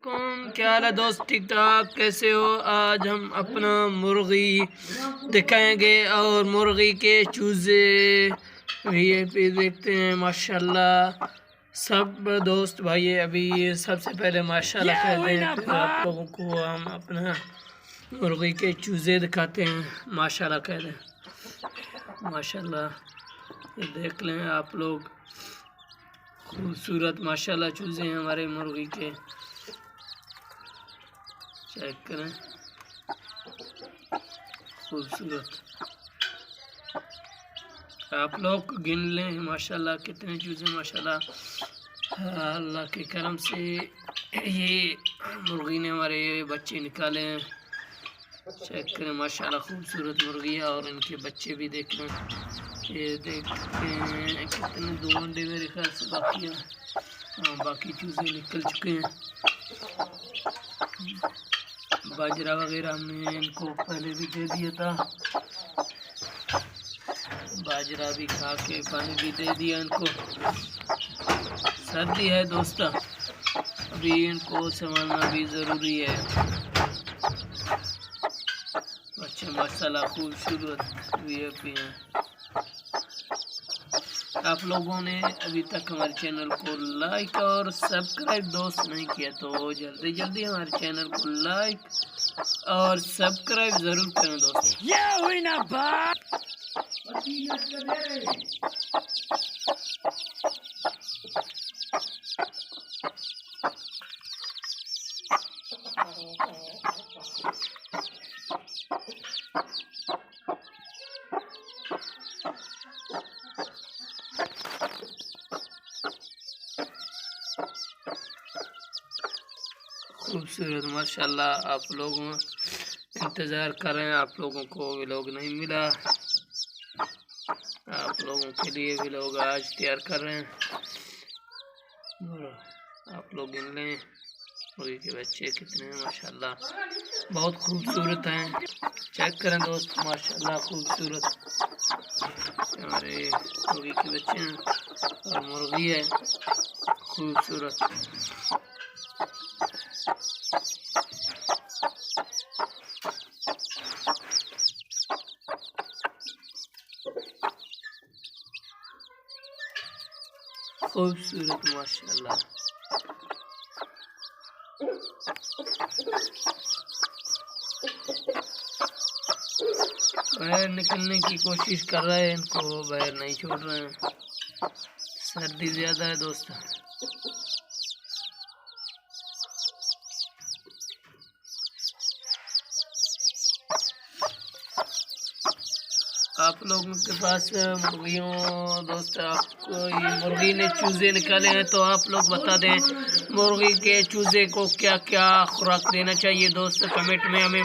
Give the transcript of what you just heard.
वालेकुम, क्या हाल है दोस्त? ठीक ठाक, कैसे हो? आज हम अपना मुर्गी दिखाएंगे और मुर्गी के चूजे भी देखते हैं। माशाल्लाह सब दोस्त भाई अभी सबसे पहले माशाल्लाह कहते हैं, फिर आप लोगों को हम अपना मुर्गी के चूजे दिखाते हैं। माशाल्लाह कहते हैं। माशाल्लाह ये देख लें आप लोग, खूबसूरत माशाल्लाह चूजे हैं हमारे मुर्गी के। चेक करें, खूबसूरत। आप लोग गिन लें माशाल्लाह कितने चूजे माशाल्लाह। अल्लाह के करम से ये मुर्गी ने हमारे बच्चे निकाले हैं। चेक करें माशाल्लाह, खूबसूरत मुर्गी है और इनके बच्चे भी देख लें। ये देखते हैं कितने, 2 अंडे मेरे ख्याल से बाकी हैं। हाँ, बाकी चूजे निकल चुके हैं। बाजरा वगैरह हमने इनको पहले भी दे दिया था, बाजरा भी खा के पानी भी दे दिया इनको। सर्दी है दोस्त, अभी इनको संभालना भी ज़रूरी है। अच्छे माशाल्लाह खूबसूरत वीआईपी हैं। आप लोगों ने अभी तक हमारे चैनल को लाइक और सब्सक्राइब दोस्त नहीं किया तो जल्दी जल्दी हमारे चैनल को लाइक और सब्सक्राइब ज़रूर करें दोस्त। हुई ना बात। खूबसूरत माशाल्लाह, आप लोग इंतज़ार कर रहे हैं, आप लोगों को व्लॉग नहीं मिला। आप लोगों के लिए व्लॉग आज तैयार कर रहे हैं। आप लोग गिन लें मुर्गी के बच्चे कितने हैं माशाल्लाह, बहुत खूबसूरत हैं। चेक करें दोस्त, माशाल्लाह खूबसूरत हमारे मुर्गी के बच्चे हैं और मुर्गी है खूबसूरत। खूबसूरत माशाल्लाह। बाहर निकलने की कोशिश कर रहे हैं, इनको बाहर नहीं छोड़ रहे हैं, सर्दी ज़्यादा है दोस्त। आप लोगों के पास मुर्गियों दोस्त, आपको ये मुर्गी ने चूजे निकाले हैं तो आप लोग बता दें मुर्गी के चूजे को क्या क्या खुराक देना चाहिए दोस्त, कमेंट में हमें